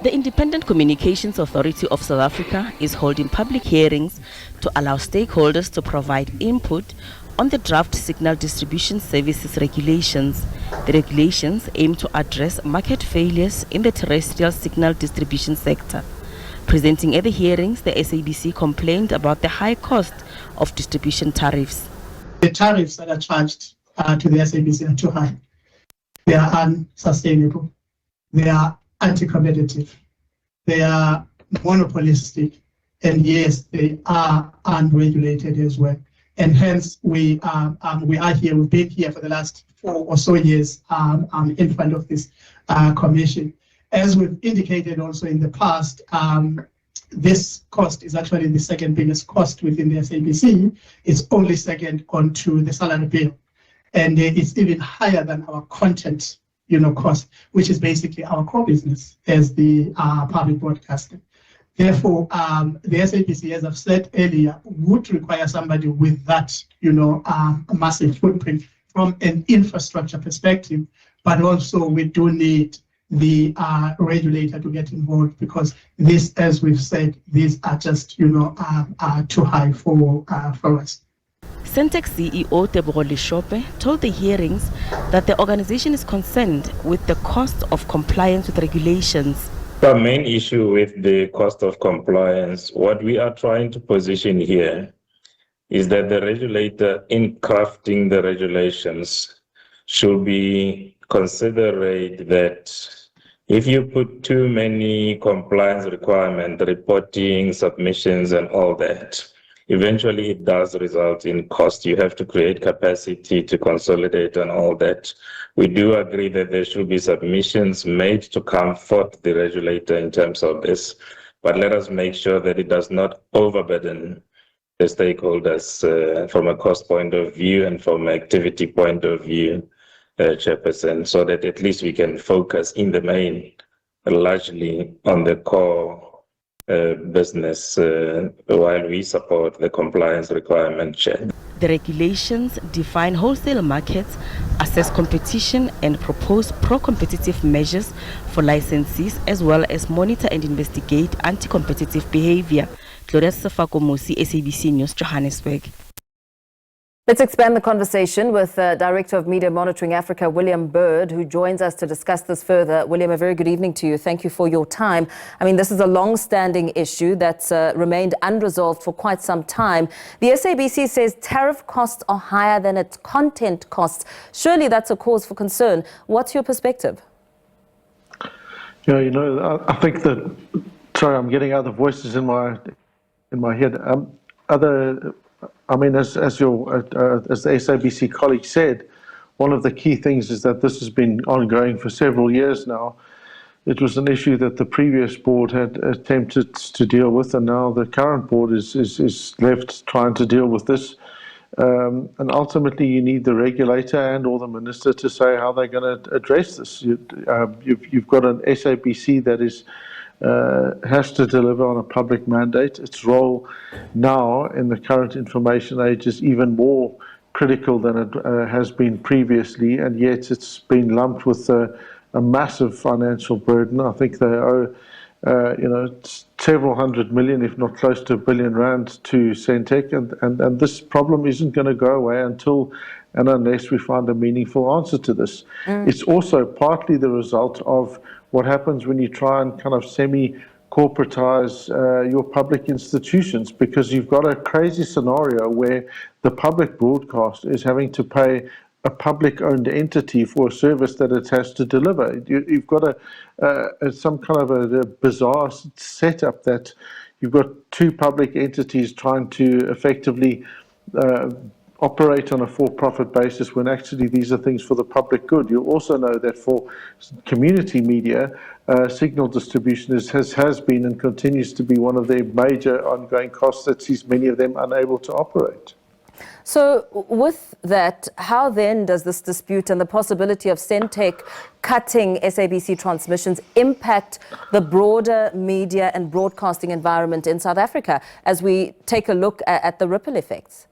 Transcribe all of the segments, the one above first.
The Independent Communications Authority of South Africa is holding public hearings to allow stakeholders to provide input on the draft signal distribution services regulations. The regulations aim to address market failures in the terrestrial signal distribution sector. Presenting at the hearings, the SABC complained about the high cost of distribution tariffs. The tariffs that are charged to the SABC are too high. They are unsustainable. They are anti-competitive. They are monopolistic. And yes, they are unregulated as well. And hence, we are here. We've been here for the last 4 or so years in front of this commission. As we've indicated also in the past, this cost is actually the second biggest cost within the SABC. It's only second onto the salary bill. And it's even higher than our content cost, which is basically our core business as the public broadcaster. Therefore, the SABC, as I've said earlier, would require somebody with that, massive footprint from an infrastructure perspective, but also we do need the regulator to get involved, because this, as we've said, these are just, too high for us. Sentech CEO Tebogo Lishope told the hearings that the organization is concerned with the cost of compliance with regulations. The main issue with the cost of compliance, what we are trying to position here is that the regulator, in crafting the regulations, should be considerate that if you put too many compliance requirements, reporting, submissions, and all that, eventually it does result in cost. You have to create capacity to consolidate and all that. We do agree that there should be submissions made to comfort the regulator in terms of this, but let us make sure that it does not overburden the stakeholders from a cost point of view and from an activity point of view, Chairperson, so that at least we can focus in the main largely on the core business while we support the compliance requirement, Chair. The regulations define wholesale markets, assess competition, and propose pro-competitive measures for licensees, as well as monitor and investigate anti-competitive behavior. Gloria Safakomosi, SABC News, Johannesburg. Let's expand the conversation with Director of Media Monitoring Africa, William Bird, who joins us to discuss this further. William, a very good evening to you. Thank you for your time. I mean, this is a long-standing issue that's remained unresolved for quite some time. The SABC says tariff costs are higher than its content costs. Surely that's a cause for concern. What's your perspective? Yeah, I think that, sorry, I'm getting other voices in my head. As the SABC colleague said, one of the key things is that this has been ongoing for several years now. It was an issue that the previous board had attempted to deal with, and now the current board is left trying to deal with this. And ultimately, you need the regulator and or the minister to say how they're going to address this. You've got an SABC that has to deliver on a public mandate. Its role now in the current information age is even more critical than it has been previously, and yet it's been lumped with a massive financial burden. I think they owe several hundred million, if not close to R1 billion to Sentech, and this problem isn't going to go away until and unless we find a meaningful answer to this. It's also partly the result of what happens when you try and kind of semi-corporatize your public institutions, because you've got a crazy scenario where the public broadcast is having to pay a public-owned entity for a service that it has to deliver. You've got some kind of a bizarre setup that you've got two public entities trying to effectively operate on a for-profit basis when actually these are things for the public good. You'll also know that for community media, signal distribution has been and continues to be one of their major ongoing costs that sees many of them unable to operate. So with that, how then does this dispute and the possibility of Sentech cutting SABC transmissions impact the broader media and broadcasting environment in South Africa as we take a look at the ripple effects?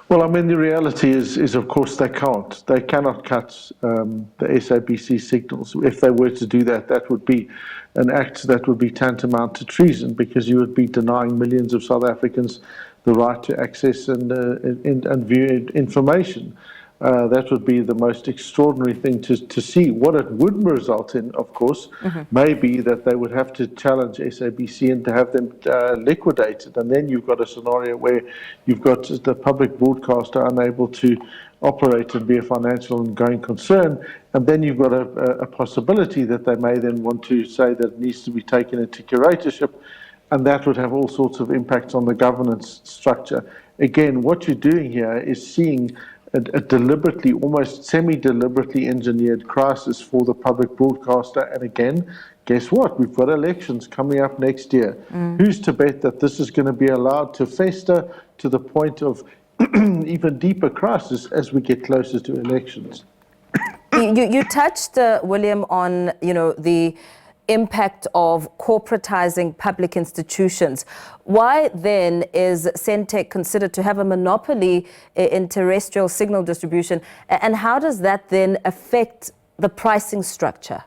Well, I mean, the reality is of course they can't. They cannot cut the SABC signals. If they were to do that, that would be an act that would be tantamount to treason, because you would be denying millions of South Africans the right to access and view information. That would be the most extraordinary thing to see. What it would result in, of course, may be that they would have to challenge SABC and to have them liquidated. And then you've got a scenario where you've got the public broadcaster unable to operate and be a financial and going concern. And then you've got a possibility that they may then want to say that it needs to be taken into curatorship. And that would have all sorts of impacts on the governance structure. Again, what you're doing here is seeing a deliberately, almost semi-deliberately engineered crisis for the public broadcaster. And again, guess what? We've got elections coming up next year. Who's to bet that this is going to be allowed to fester to the point of even deeper crisis as we get closer to elections? You touched, William, on the impact of corporatizing public institutions. Why then is Sentech considered to have a monopoly in terrestrial signal distribution, and how does that then affect the pricing structure?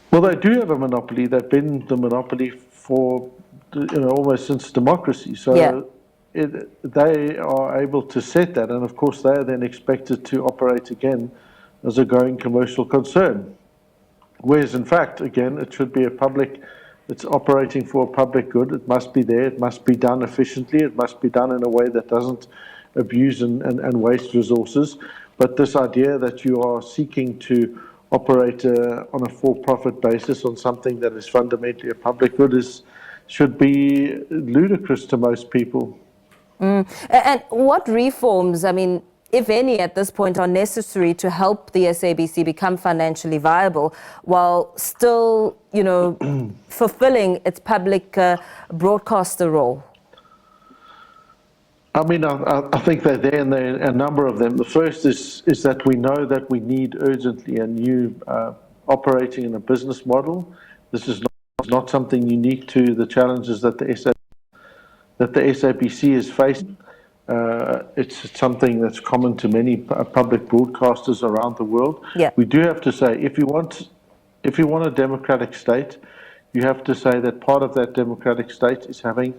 Well, they do have a monopoly. They've been the monopoly for almost since democracy. So they are able to set that, and of course they are then expected to operate again as a going commercial concern. Whereas, in fact, again, it should be a public, it's operating for a public good. It must be there. It must be done efficiently. It must be done in a way that doesn't abuse and waste resources. But this idea that you are seeking to operate on a for-profit basis on something that is fundamentally a public good should be ludicrous to most people. And what reforms, if any, at this point, are necessary to help the SABC become financially viable while still, fulfilling its public broadcaster role? I think they're there, and there are a number of them. The first is that we know that we need urgently a new operating in a business model. This is not something unique to the challenges that the SABC is facing. It's something that's common to many public broadcasters around the world. Yeah. We do have to say, if you want a democratic state, you have to say that part of that democratic state is having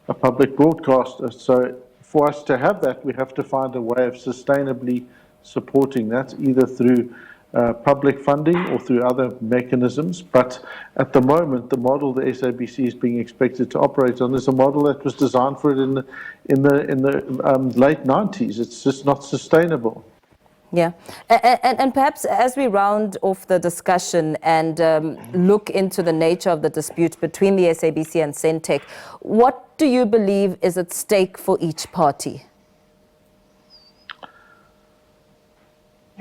a public broadcaster. So for us to have that, we have to find a way of sustainably supporting that, either through public funding or through other mechanisms. But at the moment, the model the SABC is being expected to operate on is a model that was designed for it in the late 90s. It's just not sustainable. Yeah, and perhaps as we round off the discussion and look into the nature of the dispute between the SABC and Sentech, what do you believe is at stake for each party?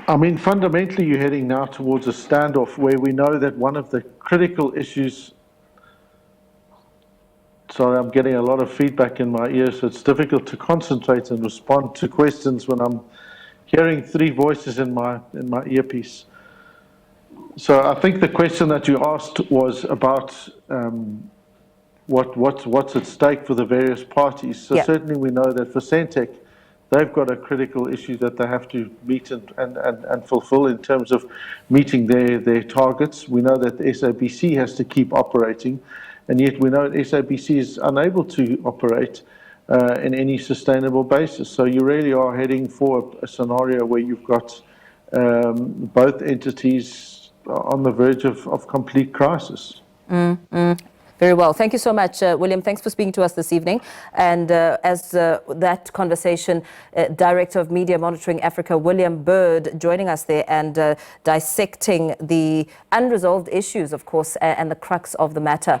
Fundamentally, you're heading now towards a standoff where we know that one of the critical issues... Sorry, I'm getting a lot of feedback in my ears, so it's difficult to concentrate and respond to questions when I'm hearing three voices in my earpiece. So I think the question that you asked was about what's at stake for the various parties. So certainly we know that for Sentech, they've got a critical issue that they have to meet and fulfill in terms of meeting their targets. We know that the SABC has to keep operating, and yet we know that SABC is unable to operate in any sustainable basis. So you really are heading for a scenario where you've got both entities on the verge of complete crisis. Very well. Thank you so much, William. Thanks for speaking to us this evening. And as that conversation, Director of Media Monitoring Africa, William Bird, joining us there and dissecting the unresolved issues, of course, and the crux of the matter.